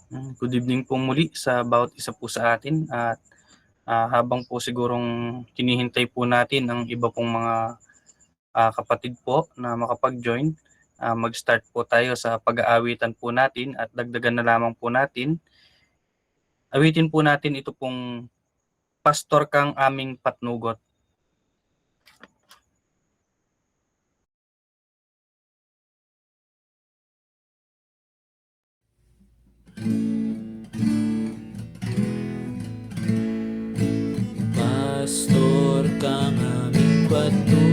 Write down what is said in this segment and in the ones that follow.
Good evening po muli sa bawat isa po sa atin at habang po sigurong hinihintay po natin ang iba pong mga kapatid po na makapag-join, mag-start po tayo sa pag-aawitan po natin at dagdagan na lamang po natin. Awitin po natin ito pong Pastor Kang Aming Patnugot. Pastor kang aming patnugon,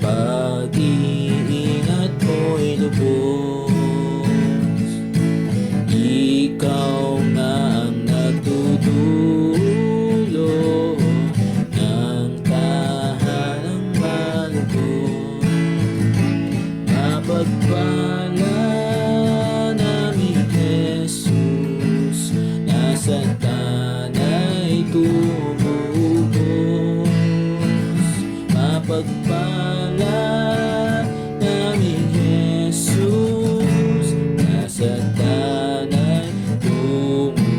pag-iingat mo'y lubos. Ikaw nga ang nagdudulo ng tahanang malubos. Mapagpala namin Jesus, nasa tanay tumubos. Mapagpala namin Jesus, nasa tanay tumubos.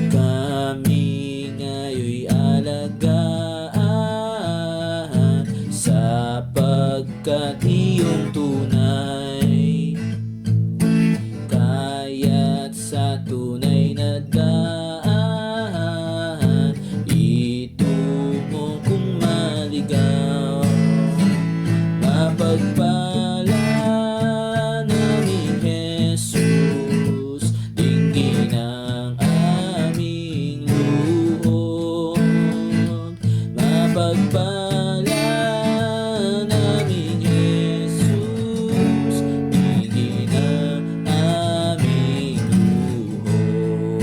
Kami ngayon'y alagaan, sapagkat iyong tunay, kaya't sa tunay na daan, itungo kong maligaw. Mapagpala namin Jesus, dinggin ang aming luhod. Mapagpala namin Jesus, dinggin ang aming luhod.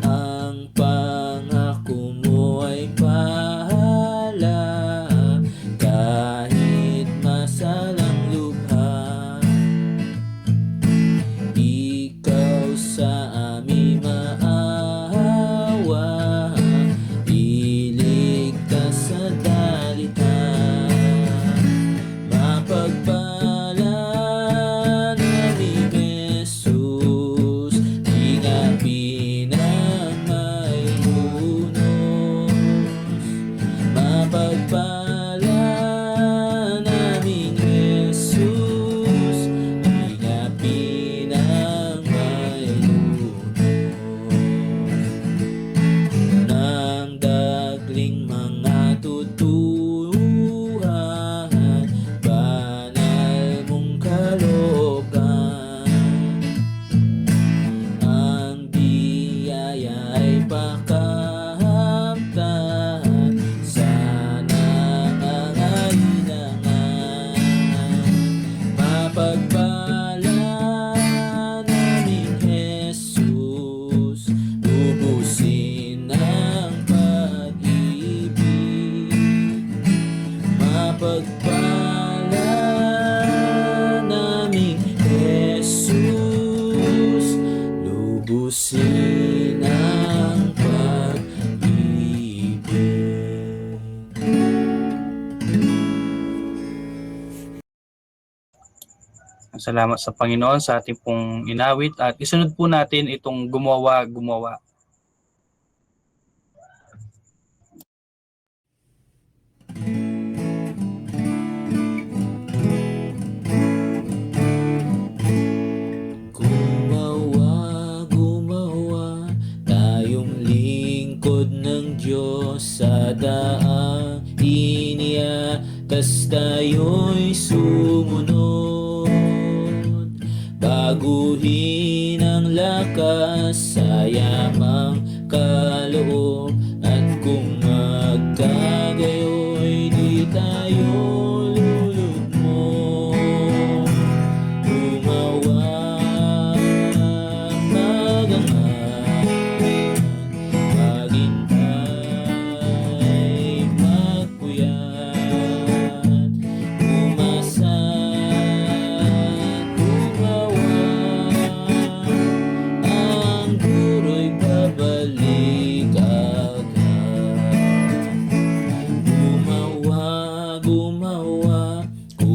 Ang pangako mo ay pahala, kahit masalang lubha. Ikaw sa aming maawa, iligtas sa dalita. Mapagpala namin Jesus, ingapin ang may lunos. Mapagpala namin Jesus, ingapin ang may lunos. Nang dagling mga tutuhan, banal mong kalooban, ang biyaya ay pakahamtan sa nangangailangan. Mapagpala namin Jesus, lubusin ang pag-ibig. Mapagpala namin Jesus, lubusin ang pag-ibig. Salamat sa Panginoon sa ating pong inawit at isunod po natin itong gumawa. Gumawa, tayong lingkod ng Diyos sa daang iniatas, tayo'y sumunod. Baguhin ang lakas sa yamang kaloob, at kung magkagayoy di tayo lulugmok. Gumawa, magangan, maghintay, magpuyat, umasa, gumawa. Ang duro'y babalik agad. Gumawa,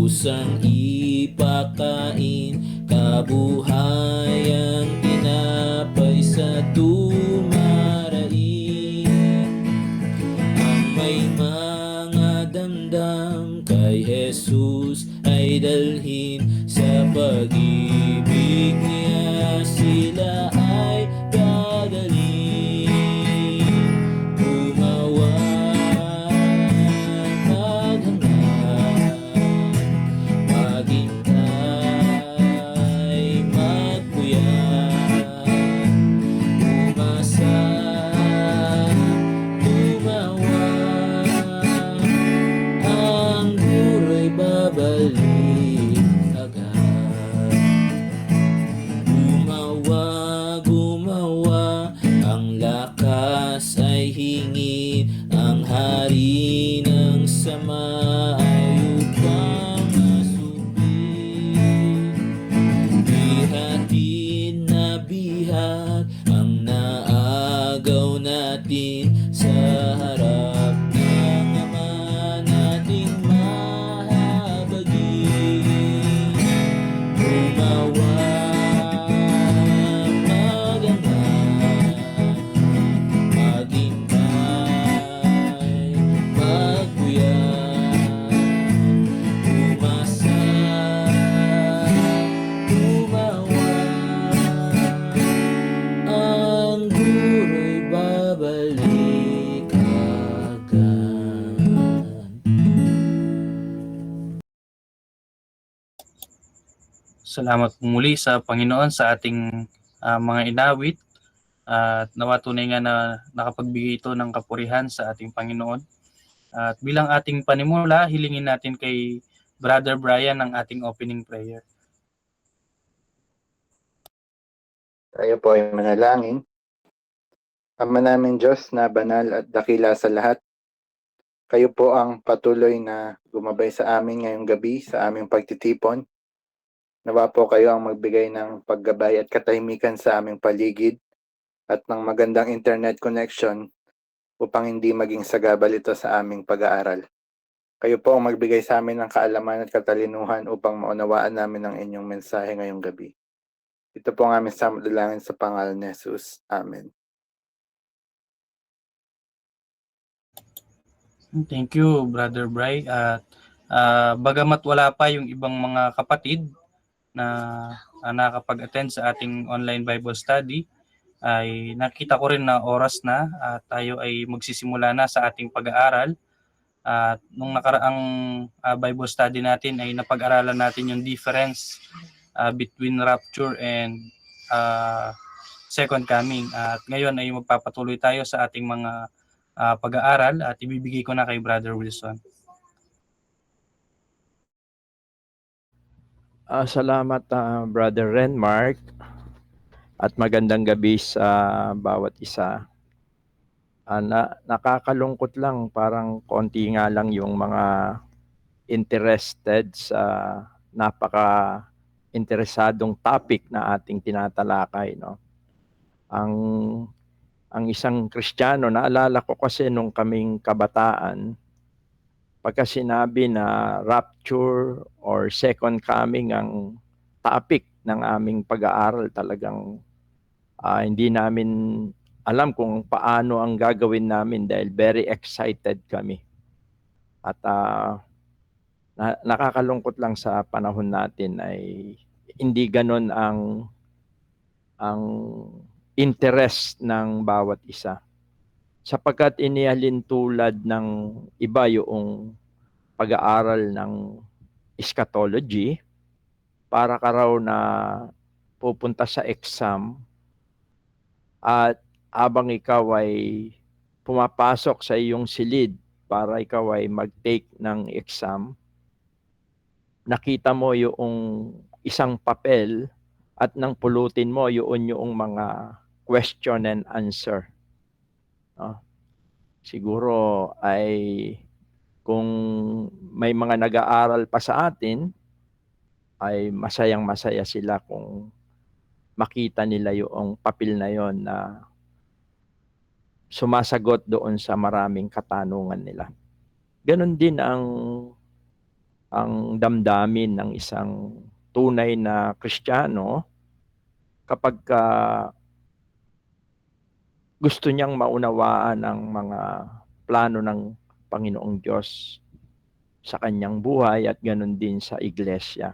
kusang ipakain, kabuhayang tinapay sa tumarain. Ang may mga damdam kay Jesus ay dalhin, sa pag-ibig niya sila ay dadalhin. Gumawa, maghangad, maghintay, magpuyat, umasa, tumawa, ang guro'y babalik agad. Gumawa, gumawa, ang lakas ay hingi, ang hari ng sama ay upang masupil. Bihatin na bihag ang naagaw natin, sa harap ng Ama nating mahabagin. Gumawa, maghangad, maghintay, magpuyat, umasa, tumawa, ang guro'y babalik agad. Salamat po muli sa Panginoon sa ating mga inawit, at nawa tunay nga na nakapagbigay ito ng kapurihan sa ating Panginoon. At bilang ating panimula, hilingin natin kay Brother Brian ang ating opening prayer. Tayo po ay manalangin. Ama namin Diyos na banal at dakila sa lahat, kayo po ang patuloy na gumabay sa amin ngayong gabi sa aming pagtitipon. Nawa po kayo ang magbigay ng paggabay at katahimikan sa aming paligid at ng magandang internet connection upang hindi maging sagabal ito sa aming pag-aaral. Kayo po ang magbigay sa amin ng kaalaman at katalinuhan upang maunawaan namin ang inyong mensahe ngayong gabi. Ito po ang aming samudalangin sa pangalan ni Jesus. Amen. Thank you, Brother Bry. At bagamat wala pa yung ibang mga kapatid na nakapag-attend sa ating online Bible study, ay nakita ko rin na oras na at tayo ay magsisimula na sa ating pag-aaral. At nung nakaraang Bible study natin ay napag-aralan natin yung difference between rapture and second coming. At ngayon ay magpapatuloy tayo sa ating mga pag-aaral at ibibigay ko na kay Brother Wilson. Salamat Brother Renmark, at magandang gabi sa bawat isa. Nakakalungkot lang, parang konti nga lang yung mga interested sa napaka-interesadong topic na ating tinatalakay, no? Ang isang Kristiyano, naalala ko kasi nung kaming kabataan, pagka sinabi na rapture or second coming ang topic ng aming pag-aaral, talagang hindi namin alam kung paano ang gagawin namin dahil very excited kami. At nakakalungkot lang sa panahon natin ay hindi ganon ang interest ng bawat isa. Sapagkat inihalin tulad ng iba yung pag-aaral ng eschatology, para ka raw na pupunta sa exam at habang ikaw ay pumapasok sa iyong silid para ikaw ay mag-take ng exam, nakita mo yung isang papel at nang pulutin mo yung mga question and answer. Siguro ay kung may mga nag-aaral pa sa atin, ay masayang-masaya sila kung makita nila yung papel na yon na sumasagot doon sa maraming katanungan nila. Ganon din ang ang damdamin ng isang tunay na Kristiyano kapag gusto niyang maunawaan ang mga plano ng Panginoong Diyos sa kanyang buhay at ganun din sa iglesia.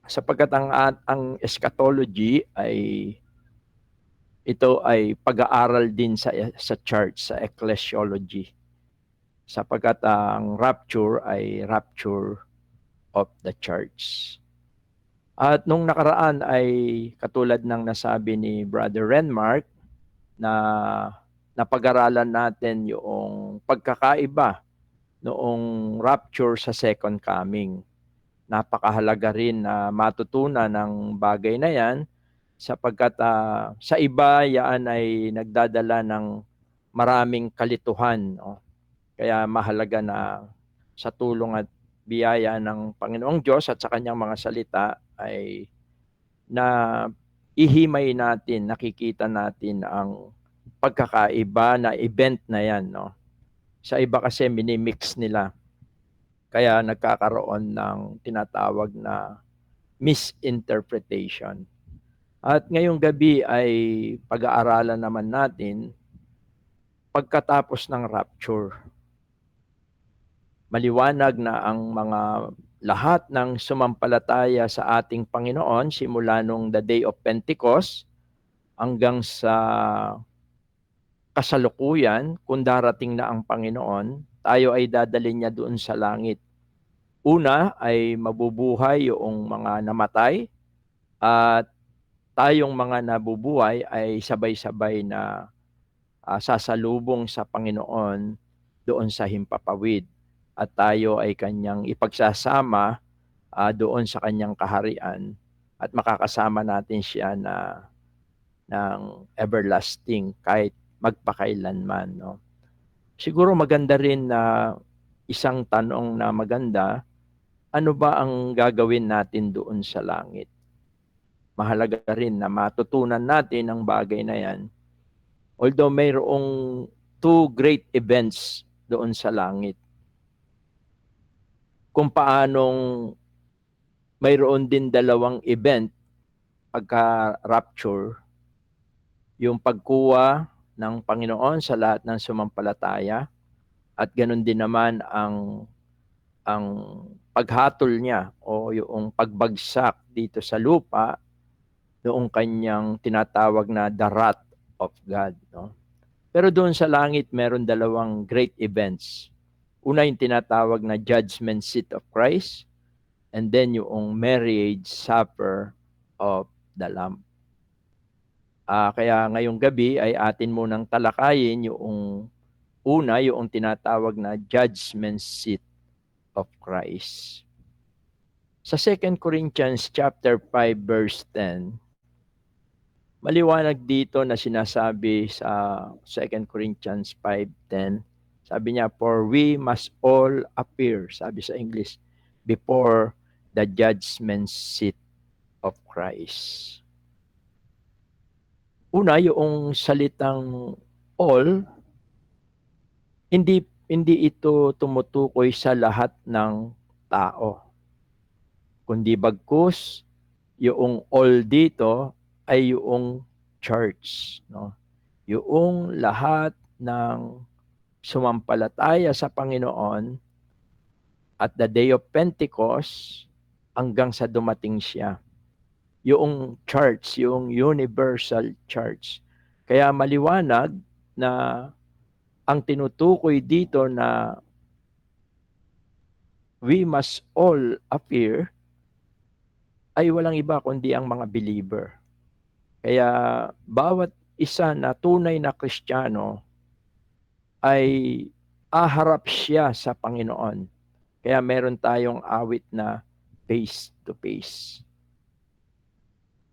Sapagkat ang eschatology ay ito ay pag-aaral din sa church, sa ecclesiology. Sapagkat ang rapture ay rapture of the church. At nung nakaraan ay katulad ng nasabi ni Brother Renmark na napag-aralan natin yung pagkakaiba noong rapture sa second coming. Napakahalaga rin na matutunan ng bagay na yan sapagkat sa iba yan ay nagdadala ng maraming kalituhan. No? Kaya mahalaga na sa tulong at biyaya ng Panginoong Diyos at sa kanyang mga salita ay na ihimay natin, nakikita natin ang pagkakaiba na event na yan. No? Sa iba kasi minimix nila. Kaya nagkakaroon ng tinatawag na misinterpretation. At ngayong gabi ay pag-aaralan naman natin pagkatapos ng rapture. Maliwanag na ang mga lahat ng sumampalataya sa ating Panginoon simula nung the day of Pentecost hanggang sa kasalukuyan, kung darating na ang Panginoon, tayo ay dadalhin niya doon sa langit. Una ay mabubuhay yung mga namatay at tayong mga nabubuhay ay sabay-sabay na sasalubong sa Panginoon doon sa himpapawid. At tayo ay kanyang ipagsasama doon sa kanyang kaharian at makakasama natin siya ng everlasting kahit magpakailanman. No? Siguro maganda rin na isang tanong na maganda, ano ba ang gagawin natin doon sa langit? Mahalaga rin na matutunan natin ang bagay na yan. Although mayroong two great events doon sa langit. Kung paanong mayroon din dalawang event pagka-rapture, yung pagkuha ng Panginoon sa lahat ng sumampalataya at ganun din naman ang paghatol niya o yung pagbagsak dito sa lupa noong kanyang tinatawag na the wrath of God. No? Pero doon sa langit, meron dalawang great events. Una yung tinatawag na judgment seat of Christ and then yung marriage supper of the Lamb. Kaya ngayong gabi ay atin munang talakayin yung una, yung tinatawag na judgment seat of Christ. Sa 2 Corinthians chapter 5 verse 10, maliwanag dito na sinasabi sa 2 Corinthians 5:10, sabi niya, for we must all appear, sabi sa English, before the judgment seat of Christ. Una, yung salitang all, hindi ito tumutukoy sa lahat ng tao. Kundi bagkus, yung all dito ay yung church. No? Yung lahat ng sumampalataya sa Panginoon at the day of Pentecost hanggang sa dumating siya. Yung church, yung universal church. Kaya maliwanag na ang tinutukoy dito na we must all appear ay walang iba kundi ang mga believer. Kaya bawat isa na tunay na Kristiyano ay aharap siya sa Panginoon. Kaya meron tayong awit na face to face.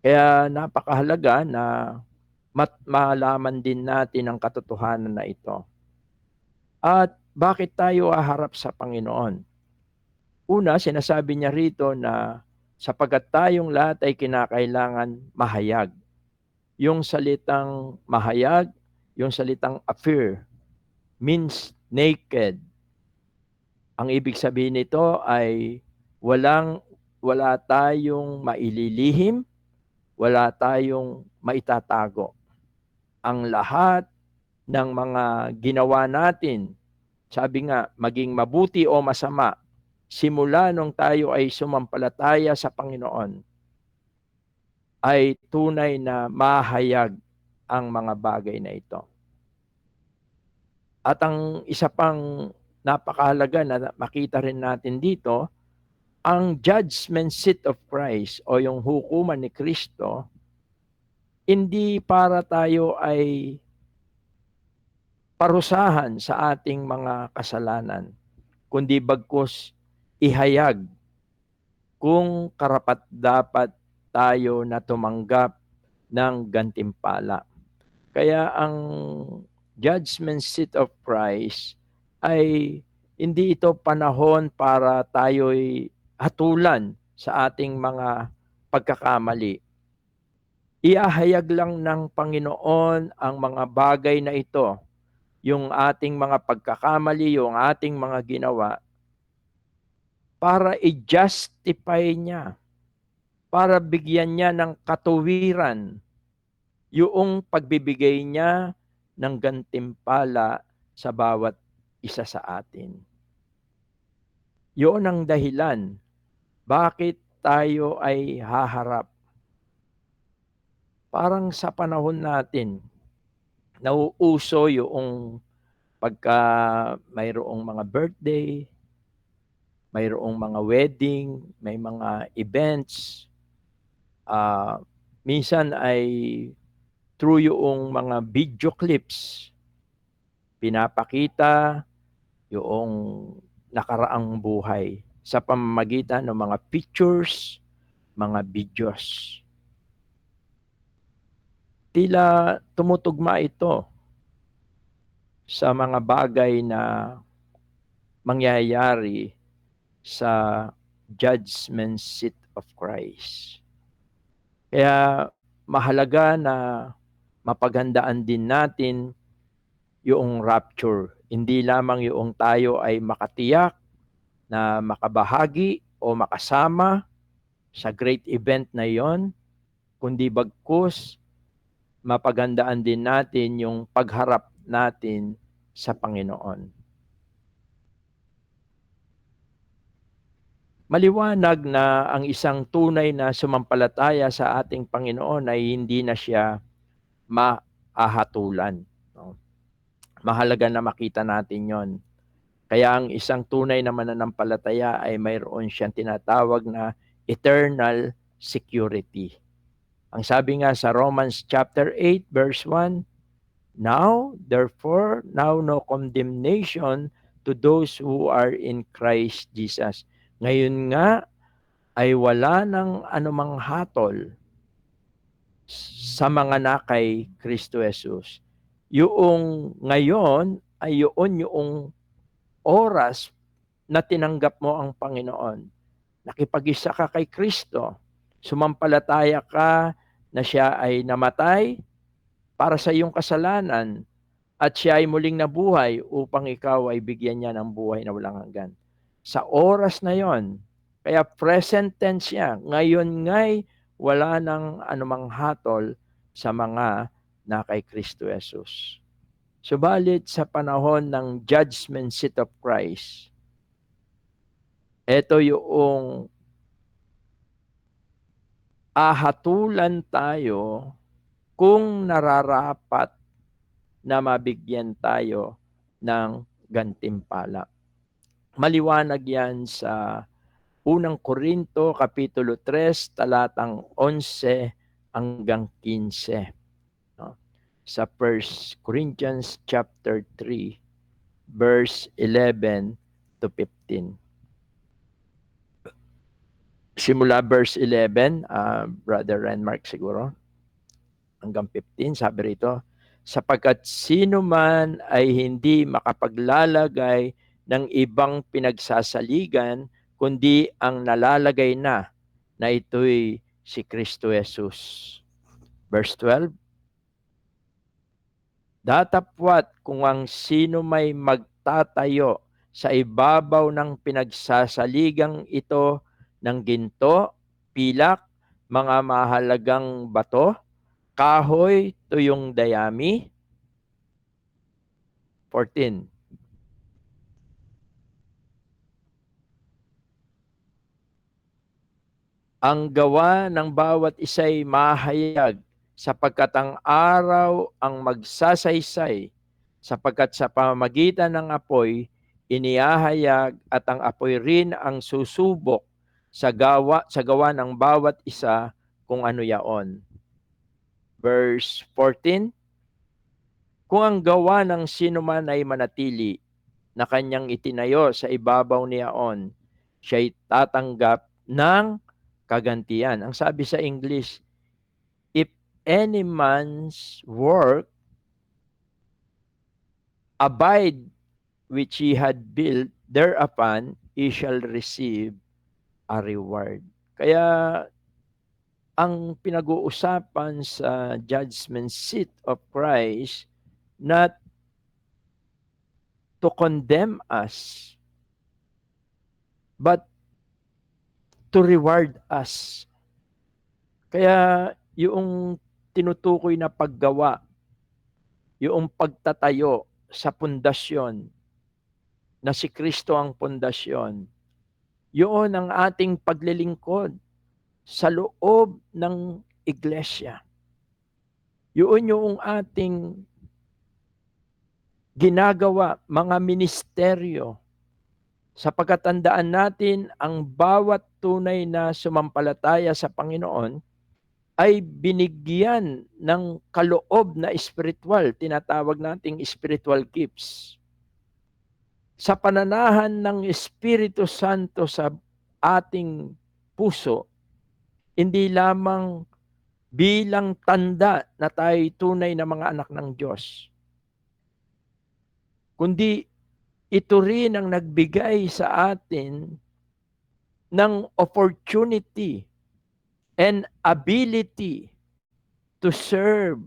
Kaya napakahalaga na malaman din natin ang katotohanan na ito. At bakit tayo aharap sa Panginoon? Una, sinasabi niya rito na sapagkat tayong lahat ay kinakailangan mahayag. Yung salitang mahayag, yung salitang appear, means naked. Ang ibig sabihin nito ay Wala tayong maililihim, wala tayong maitatago. Ang lahat ng mga ginawa natin, sabi nga, maging mabuti o masama, simula nung tayo ay sumampalataya sa Panginoon, ay tunay na mahayag ang mga bagay na ito. At ang isa pang napakahalaga na makita rin natin dito, ang judgment seat of Christ o yung hukuman ni Kristo, hindi para tayo ay parusahan sa ating mga kasalanan, kundi bagkus ihayag kung karapat-dapat tayo na tumanggap ng gantimpala. Kaya ang judgment seat of Christ ay hindi ito panahon para tayo'y hatulan sa ating mga pagkakamali. Iahayag lang ng Panginoon ang mga bagay na ito, yung ating mga pagkakamali, yung ating mga ginawa, para i-justify niya, para bigyan niya ng katuwiran yung pagbibigay niya ng gantimpala sa bawat isa sa atin. Yun ang dahilan bakit tayo ay haharap. Parang sa panahon natin, nauuso yung pagka mayroong mga birthday, mayroong mga wedding, may mga events, minsan ay through yung mga video clips, pinapakita yung nakaraang buhay sa pamamagitan ng mga pictures, mga videos. Tila tumutugma ito sa mga bagay na mangyayari sa judgment seat of Christ. Kaya mahalaga na mapaghandaan din natin yung rapture. Hindi lamang yung tayo ay makatiyak na makabahagi o makasama sa great event na yon, kundi bagkus mapaghandaan din natin yung pagharap natin sa Panginoon. Maliwanag na ang isang tunay na sumampalataya sa ating Panginoon ay hindi na siya maahatulan. Mahalaga na makita natin yon. Kaya ang isang tunay na mananampalataya ay mayroon siyang tinatawag na eternal security. Ang sabi nga sa Romans chapter 8 verse 1, Now, therefore, now no condemnation to those who are in Christ Jesus. Ngayon nga ay wala ng anumang hatol sa mga nakay Kristo Jesus. Yung ngayon ay yung oras na tinanggap mo ang Panginoon. Nakipag-isa ka kay Kristo. Sumampalataya ka na siya ay namatay para sa iyong kasalanan at siya ay muling nabuhay upang ikaw ay bigyan niya ng buhay na walang hanggan. Sa oras na yon, kaya present tense siya, ngayon nga'y wala ng anumang hatol sa mga na kay Kristo Jesus. Subalit sa panahon ng judgment seat of Christ, ito yung ahatulan tayo kung nararapat na mabigyan tayo ng gantimpala. Maliwanag yan sa unang Korinto, Kapitulo 3, talatang 11 hanggang 15. Sa 1 Corinthians chapter 3, verse 11 to 15. Simula verse 11, Brother Renmark siguro, hanggang 15, sabi rito, sapagkat sino man ay hindi makapaglalagay ng ibang pinagsasaligan, kundi ang nalalagay na ito'y si Kristo Jesus. Verse 12, datapwat kung ang sino may magtatayo sa ibabaw ng pinagsasaligang ito ng ginto, pilak, mga mahalagang bato, kahoy, tuyong dayami. 14. Ang gawa ng bawat isa'y mahayag, sapagkat ang araw ang magsasaysay, sapagkat sa pamamagitan ng apoy, inihahayag at ang apoy rin ang susubok sa gawa ng bawat isa kung ano yaon. Verse 14, kung ang gawa ng sinuman ay manatili na kanyang itinayo sa ibabaw niyaon, siya'y tatanggap ng kagantihan. Ang sabi sa English, if any man's work abide which he had built, thereupon he shall receive a reward. Kaya ang pinag-uusapan sa judgment seat of Christ, not to condemn us, but to reward us. Kaya yung tinutukoy na paggawa, yung pagtatayo sa pundasyon, na si Kristo ang pundasyon, yun ang ating paglilingkod sa loob ng iglesia. Yun yung ating ginagawa, mga ministeryo, sapagkat tandaan natin ang bawat tunay na sumampalataya sa Panginoon ay binigyan ng kaloob na espiritual, tinatawag nating spiritual gifts. Sa pananahan ng Espiritu Santo sa ating puso, hindi lamang bilang tanda na tayo tunay na mga anak ng Diyos, kundi ito rin ang nagbigay sa atin ng opportunity and ability to serve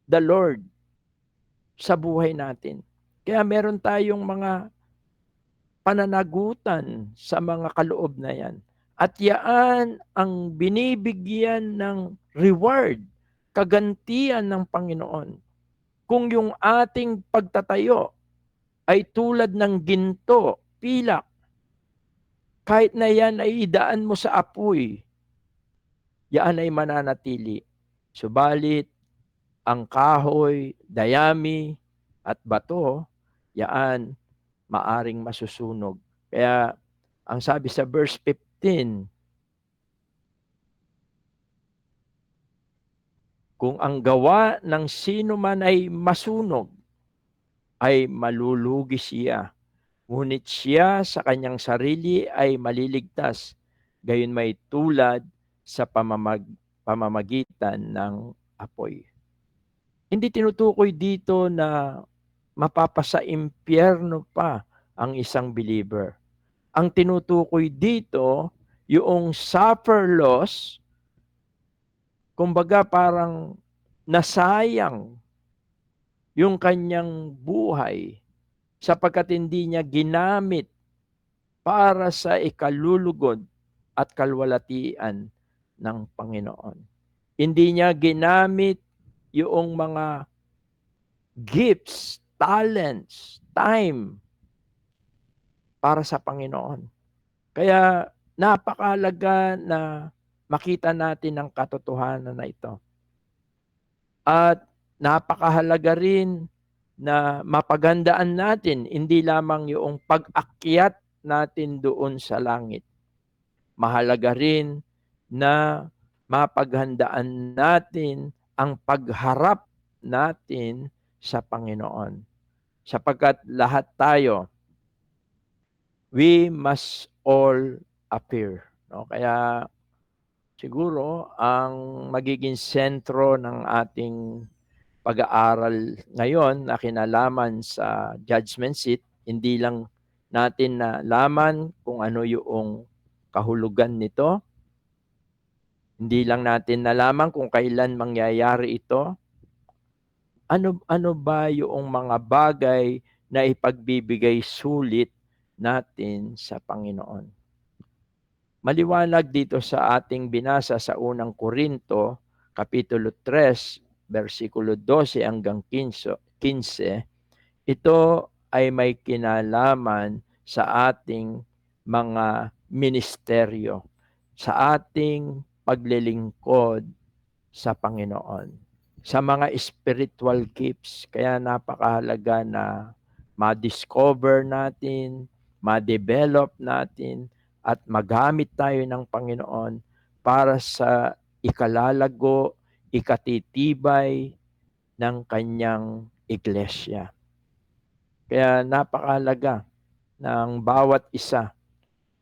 the Lord sa buhay natin. Kaya meron tayong mga pananagutan sa mga kaloob na yan. At yaan ang binibigyan ng reward, kagantihan ng Panginoon. Kung yung ating pagtatayo ay tulad ng ginto, pilak, kahit na yan ay idaan mo sa apoy, yan ay mananatili. Subalit, ang kahoy, dayami, at bato, yan maaring masusunog. Kaya, ang sabi sa verse 15, kung ang gawa ng sino man ay masunog, ay malulugi siya. Ngunit siya sa kanyang sarili ay maliligtas, gayon may tulad sa pamamagitan ng apoy. Hindi tinutukoy dito na mapapasa impyerno pa ang isang believer. Ang tinutukoy dito, yung suffer loss, kumbaga parang nasayang yung kanyang buhay sapagkat hindi niya ginamit para sa ikalulugod at kalwalatian ng Panginoon. Hindi niya ginamit yung mga gifts, talents, time para sa Panginoon. Kaya napakahalaga na makita natin ang katotohanan na ito. At napakahalaga rin na mapagandaan natin hindi lamang yung pag-akyat natin doon sa langit. Mahalaga rin na mapaghandaan natin ang pagharap natin sa Panginoon. Sapagkat lahat tayo, we must all appear. No? Kaya siguro ang magiging sentro ng ating pag-aaral ngayon na kinalaman sa judgment seat, hindi lang natin nalaman kung ano yung kahulugan nito, hindi lang natin nalaman kung kailan mangyayari ito, ano ba yung mga bagay na ipagbibigay sulit natin sa Panginoon. Maliwanag dito sa ating binasa sa unang Korinto, Kapitulo 3, versikulo 12 hanggang 15, ito ay may kinalaman sa ating mga ministeryo, sa ating paglilingkod sa Panginoon, sa mga spiritual gifts. Kaya napakahalaga na ma-discover natin, ma-develop natin, at magamit tayo ng Panginoon para sa ikalalago, ikatitibay ng kanyang iglesia. Kaya napakahalaga ng bawat isa.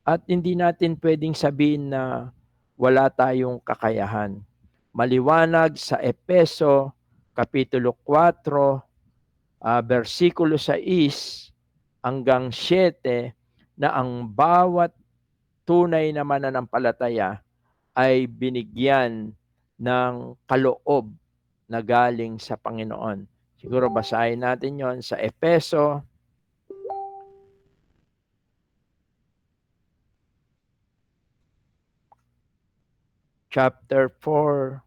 At hindi natin pwedeng sabihin na wala tayong kakayahan. Maliwanag sa Efeso, Kapitulo 4, versikulo 6 hanggang 7, na ang bawat tunay na mananampalataya ay binigyan ng kaloob na galing sa Panginoon. Siguro basahin natin yon sa Efeso, chapter 4,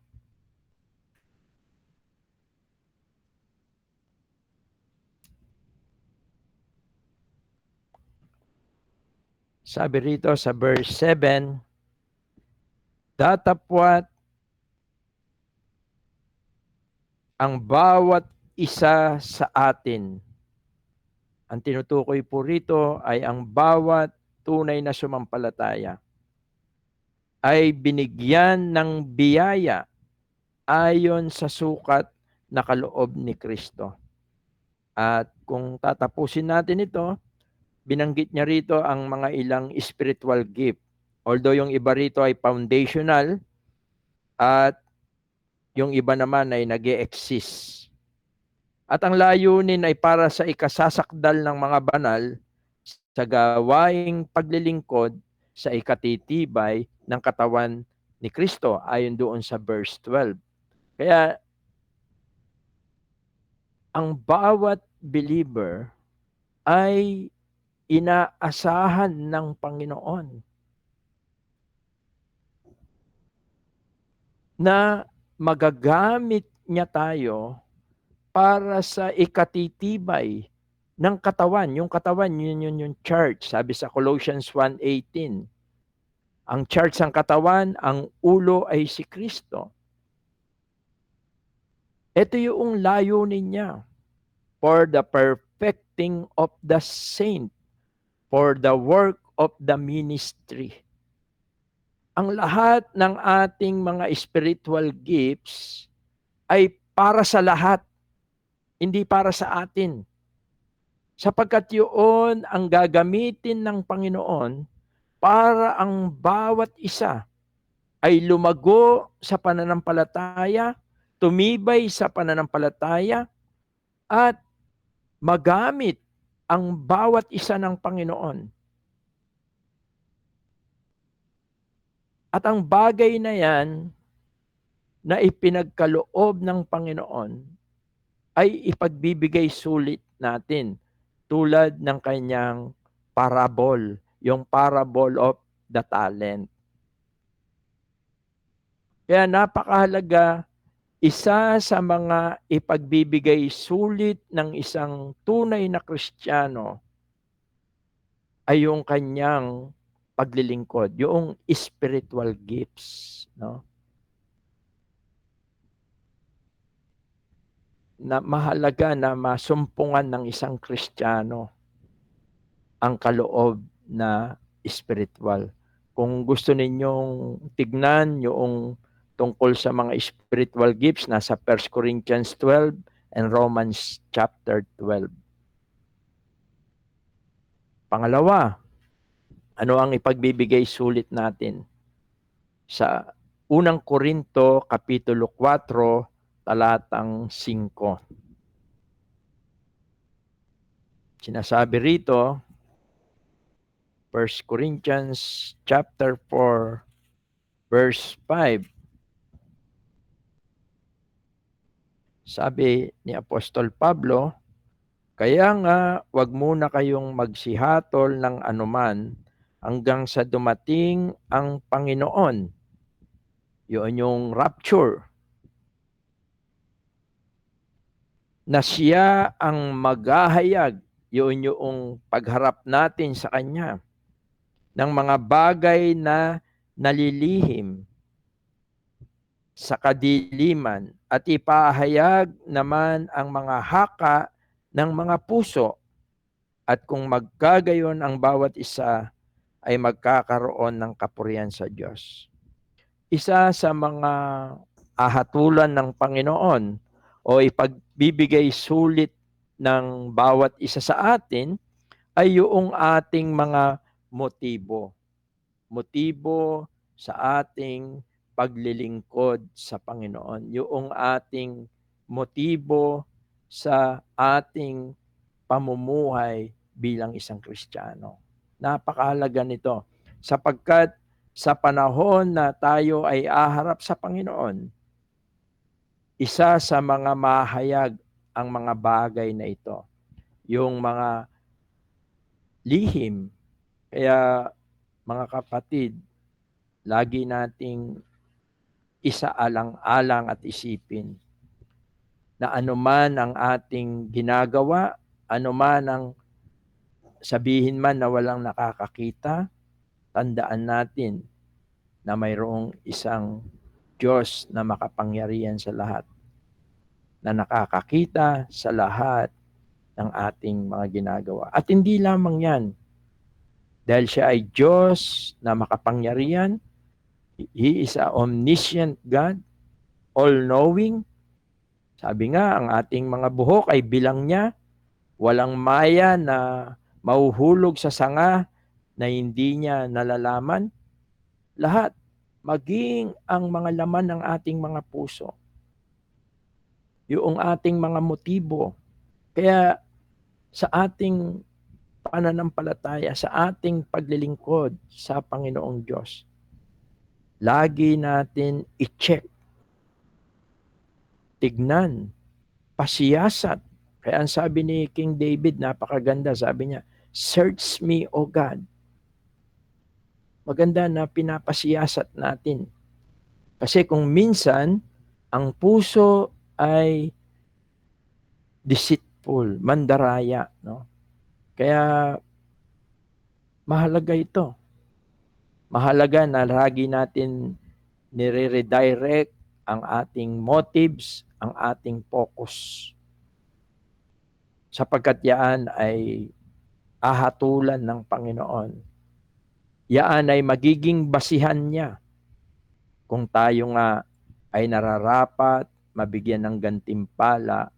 sabi rito sa verse 7, datapwat ang bawat isa sa atin. Ang tinutukoy po rito ay ang bawat tunay na sumampalataya ay binigyan ng biyaya ayon sa sukat na kaloob ni Kristo. At kung tatapusin natin ito, binanggit niya rito ang mga ilang spiritual gift. Although yung iba rito ay foundational at yung iba naman ay nag-e-exist. At ang layunin ay para sa ikasasakdal ng mga banal sa gawaing paglilingkod sa ikatitibay ng katawan ni Kristo ayon doon sa verse 12. Kaya ang bawat believer ay inaasahan ng Panginoon na magagamit niya tayo para sa ikatitibay ng katawan. Yung katawan, yun yung church. Sabi sa Colossians 1:18, ang church ng katawan, ang ulo ay si Kristo. Ito yung layunin niya. For the perfecting of the saint, for the work of the ministry. Ang lahat ng ating mga spiritual gifts ay para sa lahat, hindi para sa atin. Sapagkat yun ang gagamitin ng Panginoon para ang bawat isa ay lumago sa pananampalataya, tumibay sa pananampalataya, at magamit ang bawat isa ng Panginoon. At ang bagay na yan na ipinagkaloob ng Panginoon ay ipagbibigay sulit natin tulad ng kanyang parable, yung parable of the talent. Kaya napakahalaga, isa sa mga ipagbibigay sulit ng isang tunay na Kristiyano ay yung kanyang paglilingkod, yung spiritual gifts, no? Na mahalaga na masumpungan ng isang Kristiyano ang kaloob na spiritual. Kung gusto ninyong tignan yung tungkol sa mga spiritual gifts, nasa 1 Corinthians 12 and Romans chapter 12. Pangalawa, ano ang ipagbibigay sulit natin? Sa unang Korinto, Kapitulo 4, talatang 5. Sinasabi rito, 1 Corinthians chapter 4, verse 5. Sabi ni Apostol Pablo, kaya nga wag muna kayong magsihatol ng anuman hanggang sa dumating ang Panginoon. Yun yung rapture. Na siya ang maghahayag, yun yung pagharap natin sa Kanya ng mga bagay na nalilihim sa kadiliman at ipahayag naman ang mga haka ng mga puso, at kung magkagayon ang bawat isa ay magkakaroon ng kapurihan sa Diyos. Isa sa mga ahatulan ng Panginoon o ipagbibigay sulit ng bawat isa sa atin ay yung ating mga motibo. Motibo sa ating paglilingkod sa Panginoon. Yung ating motibo sa ating pamumuhay bilang isang Kristiyano. Napakahalaga nito sapagkat sa panahon na tayo ay aharap sa Panginoon, isa sa mga mahayag ang mga bagay na ito, yung mga lihim. Kaya mga kapatid, lagi nating isaalang-alang at isipin na anuman ang ating ginagawa, anuman ang sabihin man na walang nakakakita, tandaan natin na mayroong isang Diyos na makapangyarihan sa lahat, na nakakakita sa lahat ng ating mga ginagawa. At hindi lamang yan, dahil siya ay Diyos na makapangyarihan, He is a omniscient God, all-knowing. Sabi nga, ang ating mga buhok ay bilang niya, walang maya na mahuhulog sa sanga na hindi niya nalalaman. Lahat, maging ang mga laman ng ating mga puso, yung ating mga motibo. Kaya sa ating pananampalataya, sa ating paglilingkod sa Panginoong Diyos, lagi natin i-check, tignan, pasiyasat. Kaya ang sabi ni King David, napakaganda, sabi niya, "Search me, O God." Maganda na pinapasiyasat natin. Kasi kung minsan, ang puso ay deceitful, mandaraya, no? Kaya mahalaga ito. Mahalaga na lagi natin nire-redirect ang ating motives, ang ating focus. Sapagkat yan ay ahatulan ng Panginoon. Yan ay magiging basihan niya kung tayo nga ay nararapat mabigyan ng gantimpala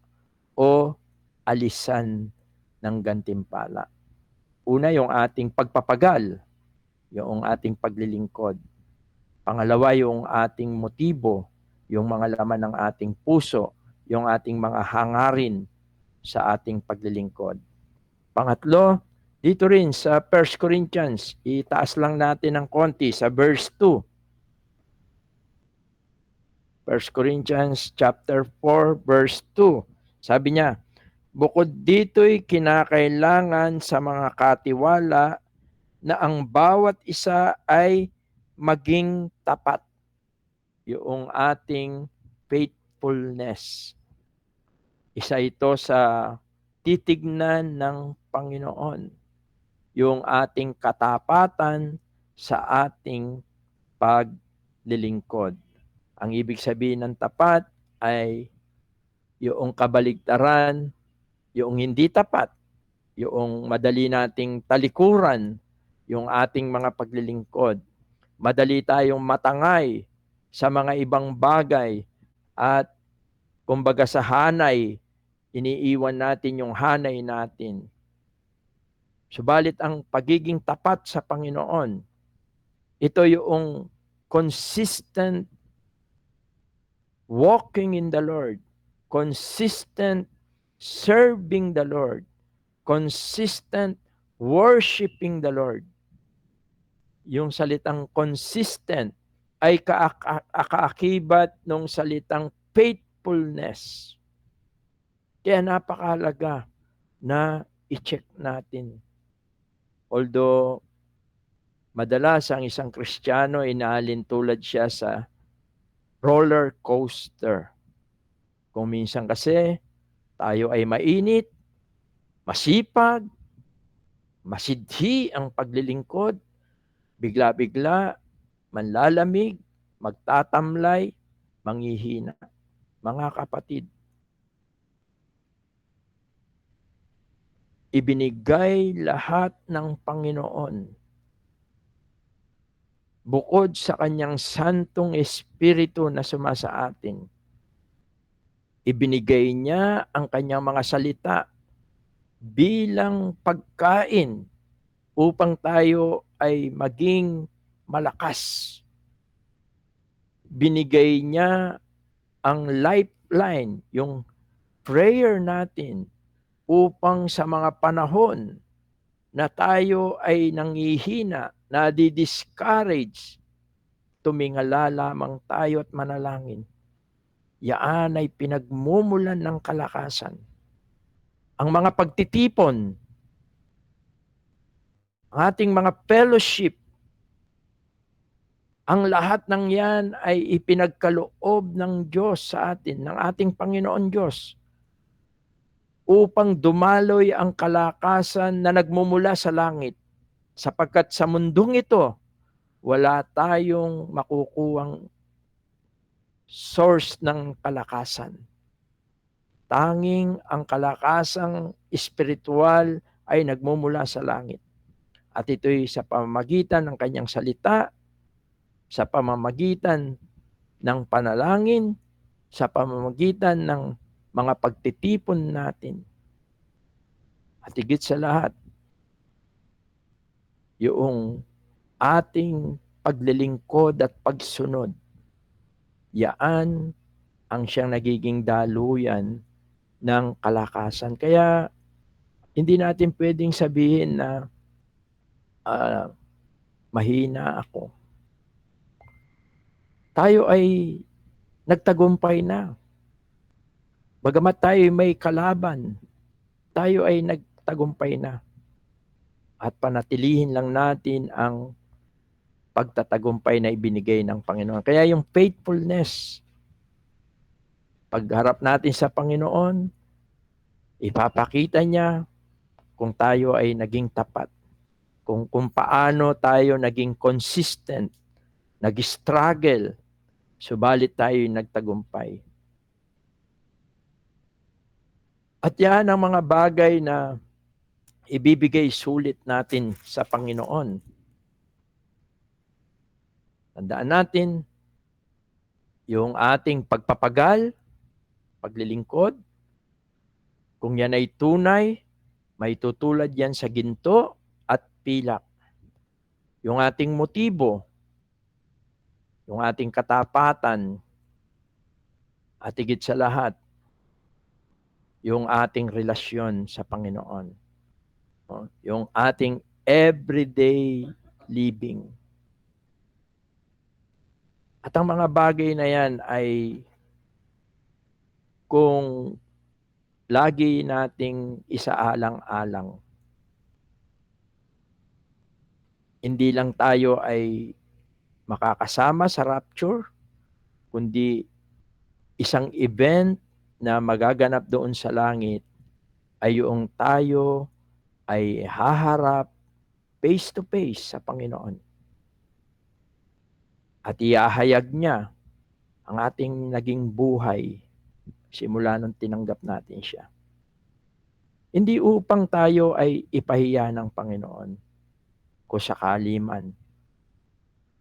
o alisan ng gantimpala. Una, yung ating pagpapagal, yung ating paglilingkod. Pangalawa, yung ating motibo, yung mga laman ng ating puso, yung ating mga hangarin sa ating paglilingkod. Pangatlo, dito rin sa 1 Corinthians, itaas lang natin ng konti sa verse 2. 1 Corinthians chapter 4 verse 2. Sabi niya, bukod dito'y kinakailangan sa mga katiwala na ang bawat isa ay maging tapat. Yung ating faithfulness. Isa ito sa titignan ng Panginoon. Yung ating katapatan sa ating paglilingkod. Ang ibig sabihin ng tapat ay yung kabaligtaran, yung hindi tapat, yung madali nating talikuran, yung ating mga paglilingkod. Madali tayong matangay sa mga ibang bagay at kumbaga sa hanay, iniiwan natin yung hanay natin. Subalit ang pagiging tapat sa Panginoon, ito yung consistent walking in the Lord, consistent serving the Lord, consistent worshiping the Lord. Yung salitang consistent ay kaakibat ng salitang faithfulness. Kaya napakahalaga na i-check natin. Although Madalas ang isang Kristiyano inaalin tulad siya sa roller coaster. Kung minsan kasi tayo ay mainit, masipag, masidhi ang paglilingkod, bigla-bigla, manlalamig, magtatamlay, manghihina. Mga kapatid, ibinigay lahat ng Panginoon bukod sa kanyang Santong Espiritu na sumasa atin. Ibinigay niya ang kanyang mga salita bilang pagkain upang tayo ay maging malakas. Binigay niya ang lifeline, yung prayer natin upang sa mga panahon na tayo ay nangihina, nadi-discourage, tumingala lamang tayo at manalangin. Yaan ay pinagmumulan ng kalakasan. Ang mga pagtitipon, ang ating mga fellowship, ang lahat ng yan ay ipinagkaloob ng Diyos sa atin, ng ating Panginoon Diyos, upang dumaloy ang kalakasan na nagmumula sa langit. Sapagkat sa mundong ito, wala tayong makukuhang source ng kalakasan. Tanging ang kalakasang espiritual ay nagmumula sa langit. At ito'y sa pamamagitan ng kanyang salita, sa pamamagitan ng panalangin, sa pamamagitan ng mga pagtitipon natin. At higit sa lahat, yung ating paglilingkod at pagsunod, yaan ang siyang nagiging daluyan ng kalakasan. Kaya hindi natin pwedeng sabihin na mahina ako. Tayo ay nagtagumpay na. Bagamat tayo may kalaban, tayo ay nagtagumpay na. At panatilihin lang natin ang pagtatagumpay na ibinigay ng Panginoon. Kaya yung faithfulness, pagharap natin sa Panginoon, ipapakita niya kung tayo ay naging tapat. Kung paano tayo naging consistent, nag-struggle, subalit tayo nagtagumpay. At yan ang mga bagay na ibibigay sulit natin sa Panginoon. Tandaan natin, yung ating pagpapagal, paglilingkod, kung yan ay tunay, may tutulad yan sa ginto at pilak. Yung ating motibo, yung ating katapatan, at higit sa lahat, yung ating relasyon sa Panginoon. Yung ating everyday living. At ang mga bagay na yan ay kung lagi nating isaalang-alang. Hindi lang tayo ay makakasama sa rapture, kundi isang event na magaganap doon sa langit ay yung tayo ay haharap face to face sa Panginoon. At iahayag niya ang ating naging buhay simula nung tinanggap natin siya. Hindi upang tayo ay ipahiya ng Panginoon kung sakali man.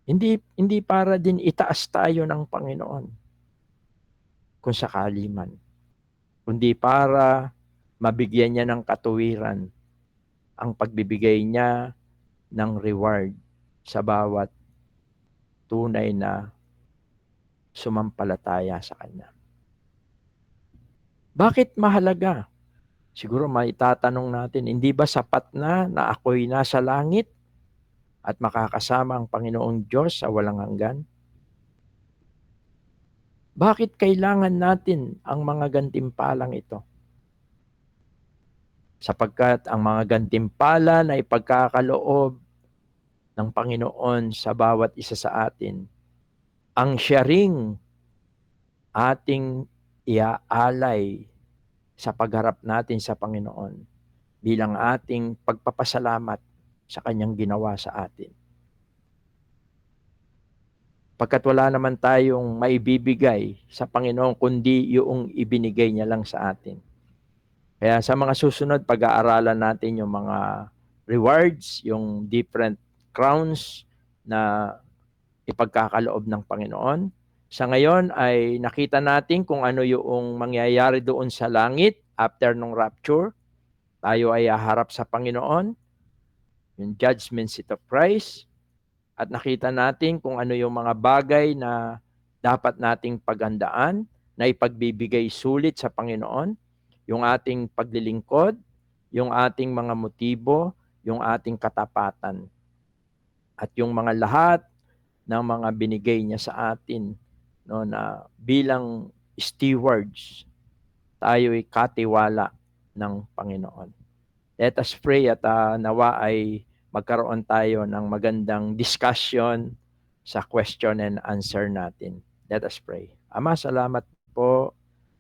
Hindi para din itaas tayo ng Panginoon kung sakali man. Kundi para mabigyan niya ng katuwiran ang pagbibigay niya ng reward sa bawat tunay na sumampalataya sa Kanya. Bakit mahalaga? Siguro maitatanong natin, hindi ba sapat na ako'y nasa langit at makakasama ang Panginoong Diyos sa walang hanggan? Bakit kailangan natin ang mga gantimpalang ito? Sapagkat ang mga gantimpala na ipagkakaloob ng Panginoon sa bawat isa sa atin, ang siya ring ating iaalay sa pagharap natin sa Panginoon bilang ating pagpapasalamat sa kanyang ginawa sa atin. Pagkat wala naman tayong maibibigay sa Panginoon kundi yung ibinigay niya lang sa atin. Kaya sa mga susunod, pag-aaralan natin yung mga rewards, yung different crowns na ipagkakaloob ng Panginoon. Sa ngayon ay nakita natin kung ano yung mangyayari doon sa langit after ng rapture. Tayo ay haharap sa Panginoon, yung judgment seat of Christ. At nakita natin kung ano yung mga bagay na dapat nating paghandaan na ipagbibigay sulit sa Panginoon, yung ating paglilingkod, yung ating mga motibo, yung ating katapatan. At yung mga lahat ng mga binigay niya sa atin, no, na bilang stewards, tayo ay katiwala ng Panginoon. Let us pray at nawa ay magkaroon tayo ng magandang discussion sa question and answer natin. Let us pray. Ama, salamat po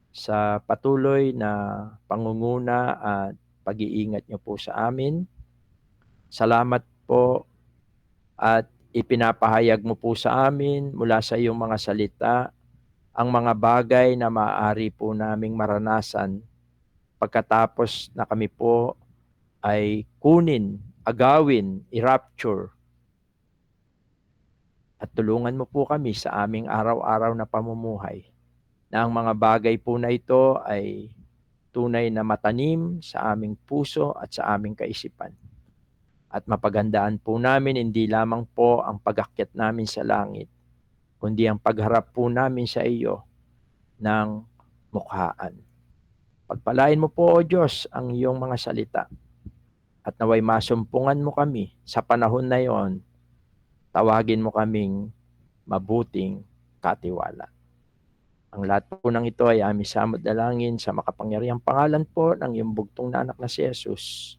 sa patuloy na pangunguna at pag-iingat niyo po sa amin. Salamat po at ipinapahayag mo po sa amin mula sa iyong mga salita ang mga bagay na maaari po naming maranasan pagkatapos na kami po ay kunin, agawin, i-rapture. At tulungan mo po kami sa aming araw-araw na pamumuhay na ang mga bagay po na ito ay tunay na matanim sa aming puso at sa aming kaisipan. At mapaghandaan po namin hindi lamang po ang pag-akyat namin sa langit, kundi ang pagharap po namin sa iyo ng mukhaan. Pagpalain mo po, O Diyos, ang iyong mga salita at naway masumpungan mo kami sa panahon na yon, tawagin mo kaming mabuting katiwala. Ang lahat po ng ito ay aming samot dalangin sa makapangyarihang pangalan po ng iyong bugtong na anak na si Jesus.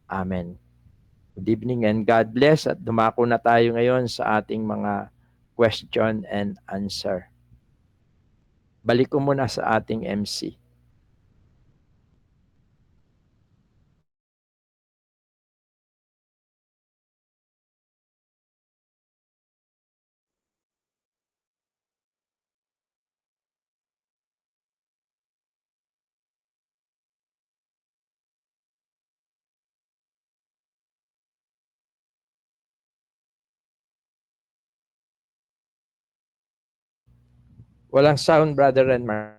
Amen. Good evening and God bless at dumako na tayo ngayon sa ating mga question and answer. Balik ko muna sa ating MC. Walang sound, Brother Renmar.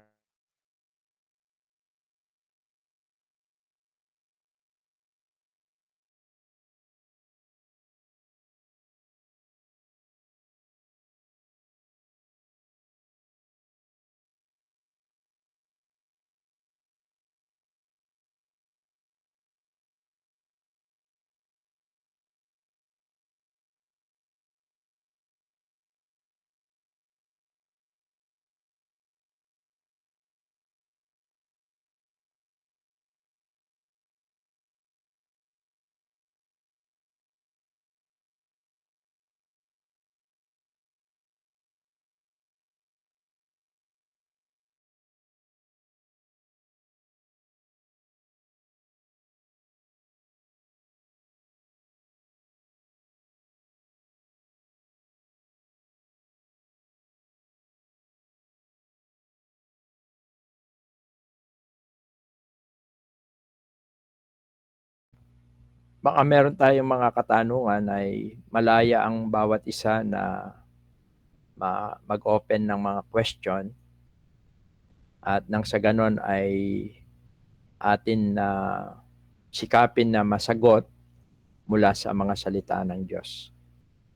Baka meron tayong mga katanungan ay malaya ang bawat isa na mag-open ng mga question at nang sa ganon ay atin na sikapin na masagot mula sa mga salita ng Diyos.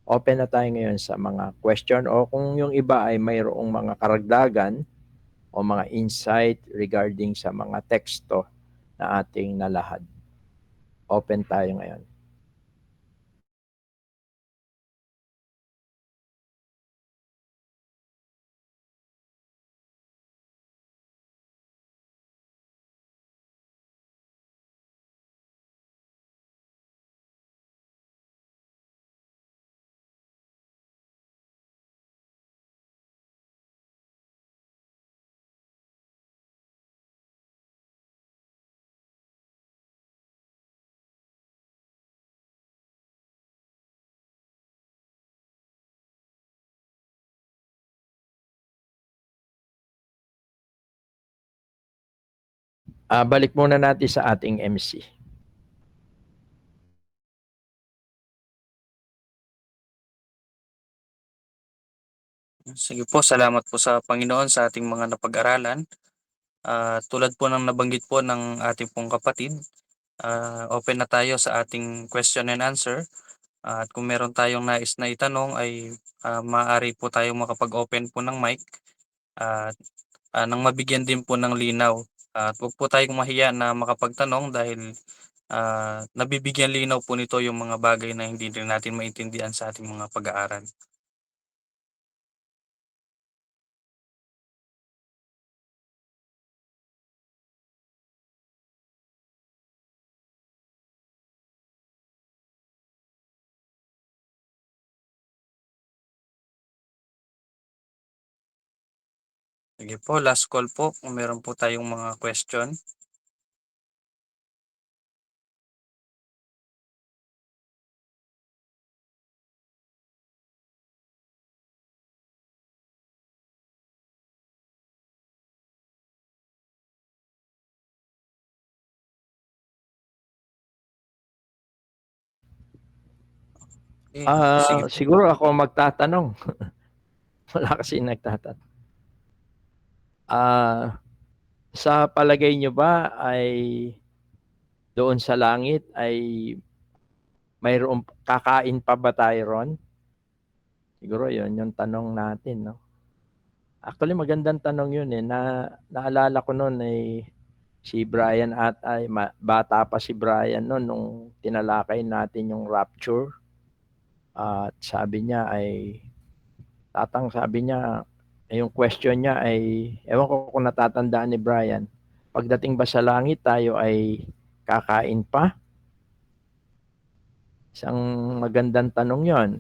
Open na tayo ngayon sa mga question o kung yung iba ay mayroong mga karagdagan o mga insight regarding sa mga teksto na ating nalahad. Open tayo ngayon. Balik muna natin sa ating MC. Sige po, salamat po sa Panginoon sa ating mga napag-aralan. Tulad po ng nabanggit po ng ating pong kapatid, open na tayo sa ating question and answer. At kung meron tayong nais na itanong ay maaari po tayong makapag-open po ng mic at nang mabigyan din po ng linaw. At huwag po tayong mahiya na makapagtanong dahil nabibigyan linaw po nito yung mga bagay na hindi rin natin maintindihan sa ating mga pag-aaral. Sige po, last call po kung meron po tayong mga question. Sige po. Siguro ako magtatanong. Wala kasi nagtatanong. Sa palagay nyo ba ay doon sa langit ay mayroong kakain pa ba tayo ron? Siguro yun yung tanong natin, no? Actually, magandang tanong yun eh. Naalala ko noon ay si Brian at ay bata pa si Brian noon nung tinalakay natin yung rapture. At sabi niya ay sabi niya, yung question niya ay, ewan ko kung natatandaan ni Brian, pagdating ba sa langit tayo ay kakain pa? Isang magandang tanong yon.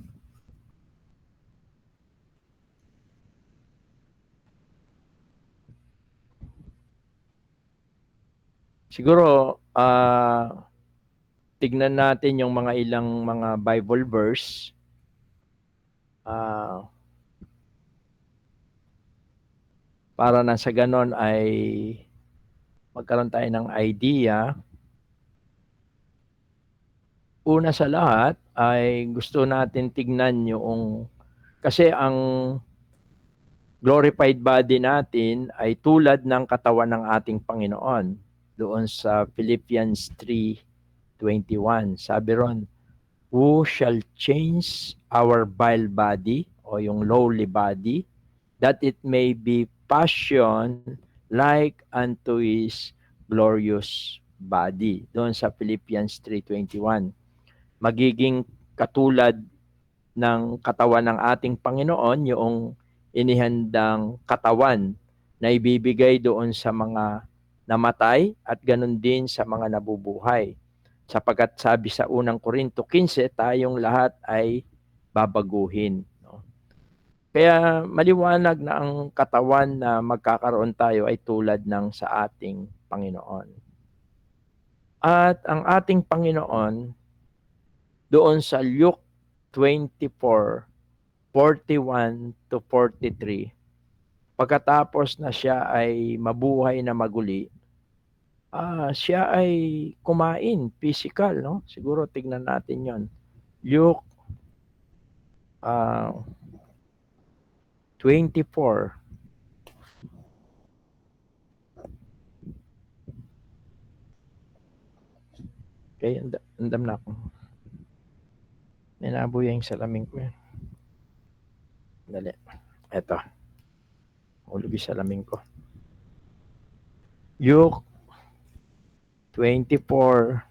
Siguro, tignan natin yung mga ilang mga Bible verse. Para na sa ganon ay magkaroon tayo ng idea. Una sa lahat ay gusto natin tignan yung, kasi ang glorified body natin ay tulad ng katawan ng ating Panginoon. Doon sa Philippians 3:21, sabi ron, who shall change our vile body o yung lowly body, that it may be fashioned like unto his glorious body. Doon sa Philippians 3:21. Magiging katulad ng katawan ng ating Panginoon, yung inihandang katawan na ibibigay doon sa mga namatay at ganun din sa mga nabubuhay. Sapagkat sabi sa unang Korinto 15, tayong lahat ay babaguhin. No? Kaya maliwanag na ang katawan na magkakaroon tayo ay tulad ng sa ating Panginoon. At ang ating Panginoon, doon sa Luke 24:41 to 43, pagkatapos na siya ay mabuhay na maguli, siya ay kumain, physical, no? Siguro tignan natin yon. Luke 24. Okay, andam na ako. Ninabuya yung salamin ko yan. Dali. Eto. Hulog yung salamin ko. Luke 24:41-43.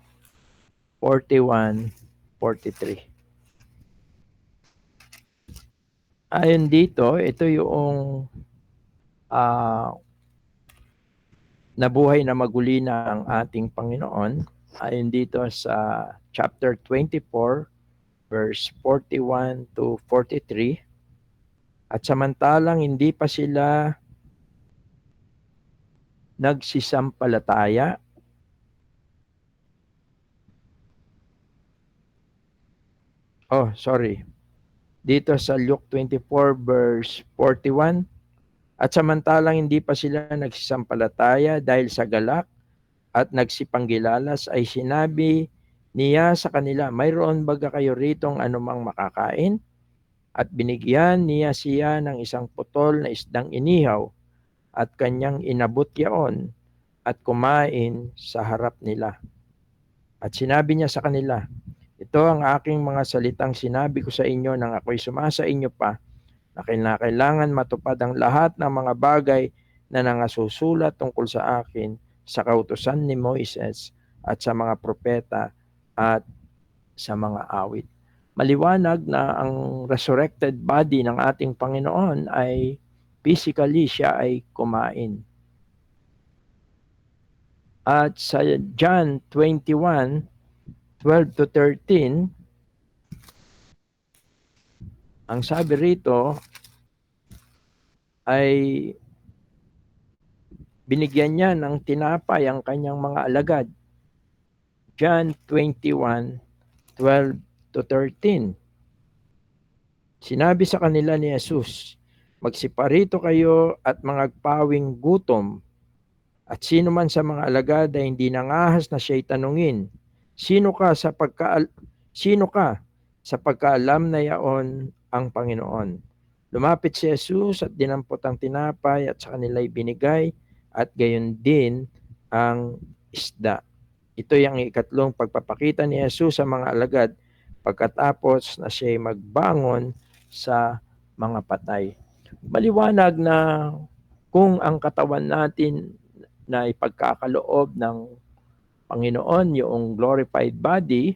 Ayon dito, ito yung nabuhay na maguli na ang ating Panginoon. Ayon dito sa chapter 24, verse 41 to 43. At samantalang hindi pa sila nagsisampalataya, dito sa Luke 24 verse 41, at samantalang hindi pa sila nagsisampalataya dahil sa galak at nagsipanggilalas ay sinabi niya sa kanila, mayroon baga kayo ritong anumang makakain? At binigyan niya siya ng isang putol na isdang inihaw at kanyang inabot yaon at kumain sa harap nila. At sinabi niya sa kanila, ito ang aking mga salitang sinabi ko sa inyo nang ako'y sumasa inyo pa, na kailangan matupad ang lahat ng mga bagay na nangasusulat tungkol sa akin sa kautusan ni Moises at sa mga propeta at sa mga awit. Maliwanag na ang resurrected body ng ating Panginoon ay physically siya ay kumain. At sa John 21:12 to 13, ang sabi rito ay binigyan niya ng tinapay ang kanyang mga alagad. John 21:12 to 13. Sinabi sa kanila ni Jesus, magsiparito kayo at mangagpawing gutom. At sino man sa mga alagad ay hindi nangahas na siya'y tanungin, sino ka sa pagkaalam na yaon ang Panginoon. Lumapit si Jesus at dinampot ang tinapay at sa kanila'y binigay at gayon din ang isda. Ito yung ikatlong pagpapakita ni Jesus sa mga alagad pagkatapos na siya'y magbangon sa mga patay. Maliwanag na kung ang katawan natin na ipagkakaloob ng Panginoon, yung glorified body,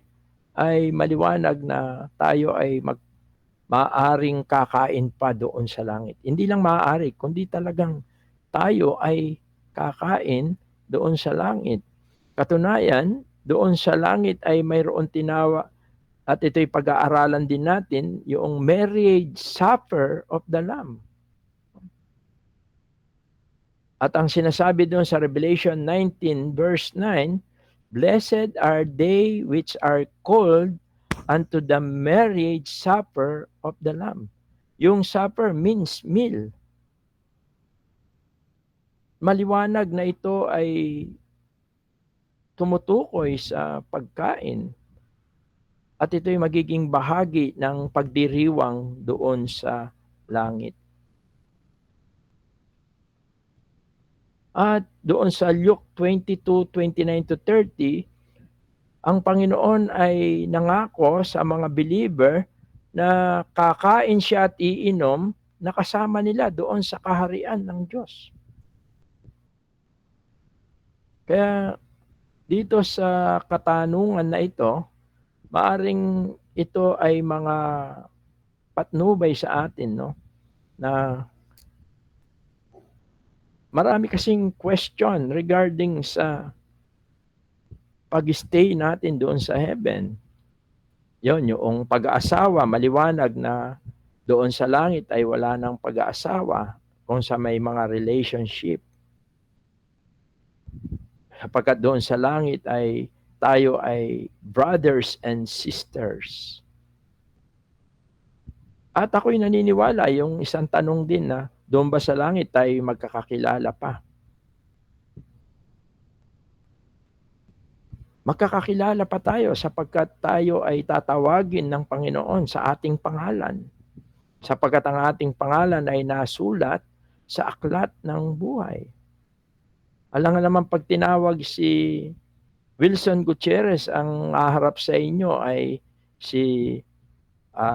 ay maliwanag na tayo ay maaaring kakain pa doon sa langit. Hindi lang maaari, kundi talagang tayo ay kakain doon sa langit. Katunayan, doon sa langit ay mayroon tinawa, at ito'y pag-aaralan din natin, yung marriage supper of the Lamb. At ang sinasabi doon sa Revelation 19 verse 9, blessed are they which are called unto the marriage supper of the Lamb. Yung supper means meal. Maliwanag na ito ay tumutukoy sa pagkain. At ito'y magiging bahagi ng pagdiriwang doon sa langit. At doon sa Luke 22:29 to 30, ang Panginoon ay nangako sa mga believer na kakain siya at iinom na kasama nila doon sa kaharian ng Diyos. Kaya dito sa katanungan na ito, maaring ito ay mga patnubay sa atin, no? Na marami kasing question regarding sa pag-stay natin doon sa heaven. Yon, yung pag-aasawa, maliwanag na doon sa langit ay wala nang pag-aasawa kung sa may mga relationship. Sapagkat doon sa langit ay tayo ay brothers and sisters. At ako'y naniniwala, yung isang tanong din na, doon ba sa langit tayo magkakakilala pa? Magkakakilala pa tayo sapagkat tayo ay tatawagin ng Panginoon sa ating pangalan. Sapagkat ang ating pangalan ay nasulat sa aklat ng buhay. Alam nga naman pag tinawag si Wilson Gutierrez, ang haharap sa inyo ay si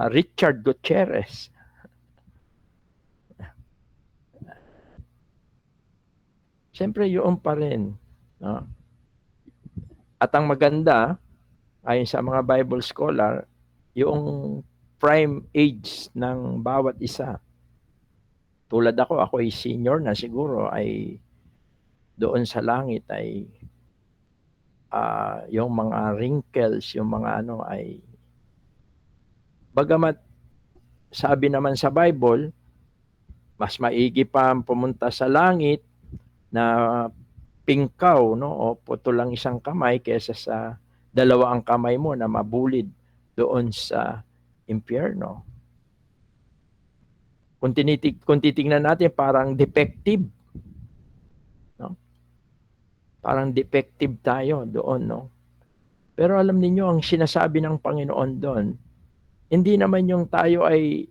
Richard Gutierrez. Siyempre, yun pa rin. No? At ang maganda, ayon sa mga Bible scholar, yung prime age ng bawat isa. Tulad ako ay senior na siguro, ay doon sa langit ay yung mga wrinkles, yung mga ano ay, bagamat sabi naman sa Bible, mas maigi pa pumunta sa langit na pingkaw, no, o putol lang isang kamay kaysa sa dalawa ang kamay mo na mabulid doon sa impyerno. Kung titingnan natin, parang defective, no? Parang defective tayo doon, no? Pero alam ninyo, ang sinasabi ng Panginoon doon, hindi naman yung tayo ay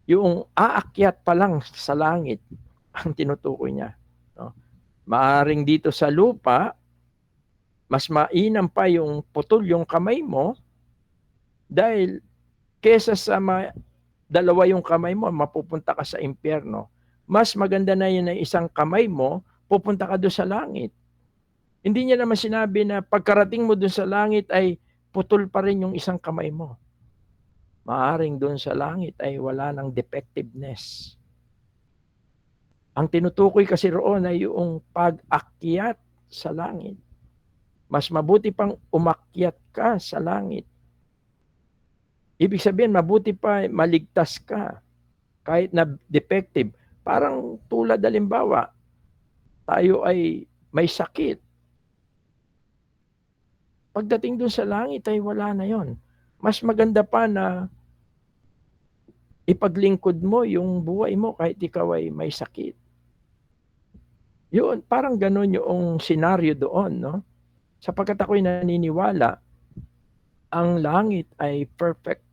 yung aakyat pa lang sa langit ang tinutukoy niya. No? Maaring dito sa lupa, mas mainam pa yung putol yung kamay mo dahil kesa sa dalawa yung kamay mo, mapupunta ka sa impyerno. Mas maganda na yun na isang kamay mo, pupunta ka doon sa langit. Hindi niya naman sinabi na pagkarating mo doon sa langit ay putol pa rin yung isang kamay mo. Maaring doon sa langit ay wala ng defectiveness. Ang tinutukoy kasi roon ay yung pag-akyat sa langit. Mas mabuti pang umakyat ka sa langit. Ibig sabihin, mabuti pa maligtas ka kahit na defective. Parang tulad halimbawa, tayo ay may sakit. Pagdating doon sa langit ay wala na yon. Mas maganda pa na ipaglingkod mo yung buhay mo kahit ikaw ay may sakit. Yun, parang ganun yung senaryo doon, no? Sapagkat ako'y naniniwala, ang langit ay perfect.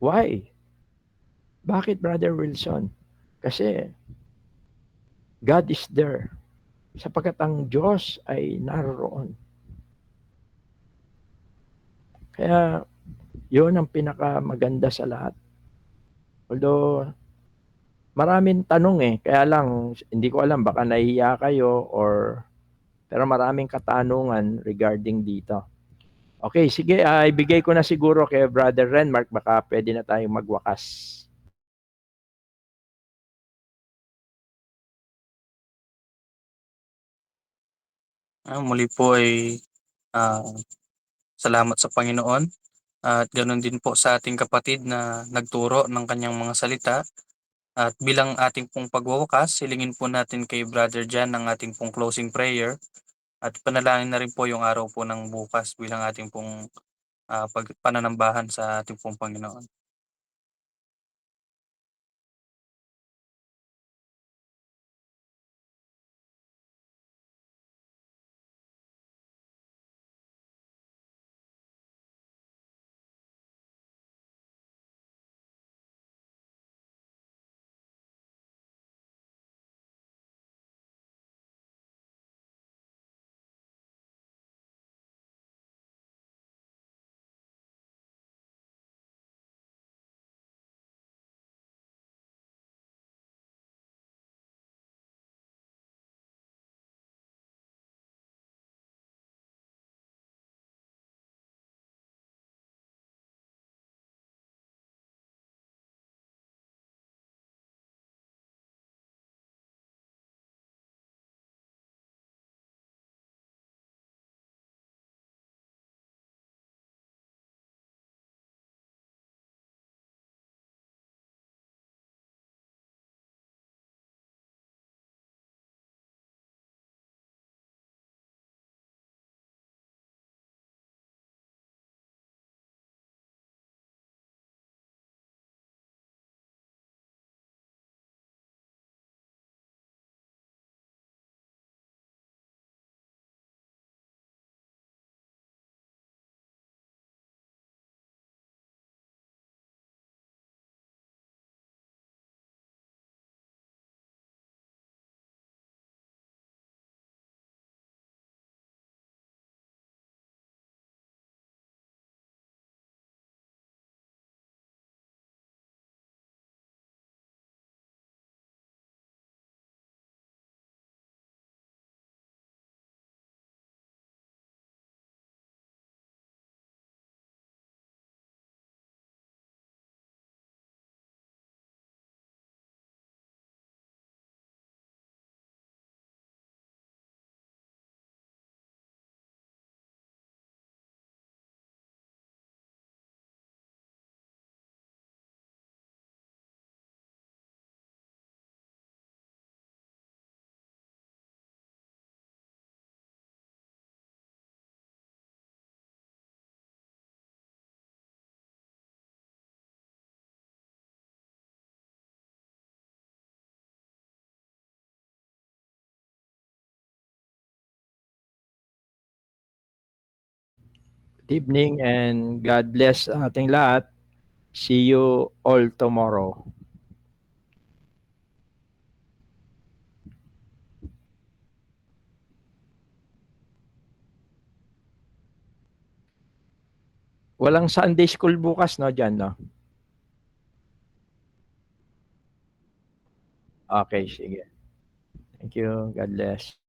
Why? Bakit, Brother Wilson? Kasi God is there. Sapagkat ang Diyos ay naroon. Kaya yun ang pinakamaganda sa lahat. Although maraming tanong kaya lang hindi ko alam baka nahihiya kayo pero maraming katanungan regarding dito. Okay, sige, ibigay ko na siguro kay Brother Renmark, baka pwede na tayong magwakas. Muli po ay ah, salamat sa Panginoon at ganoon din po sa ating kapatid na nagturo ng kanyang mga salita. At bilang ating pong pagwawakas, silingin po natin kay Brother Jan ang ating pong closing prayer at panalangin na rin po yung araw po ng bukas bilang ating pong pananambahan sa ating pong Panginoon. evening and God bless ating lahat. See you all tomorrow. Walang Sunday school bukas, no, dyan, no? Okay, sige. Thank you. God bless.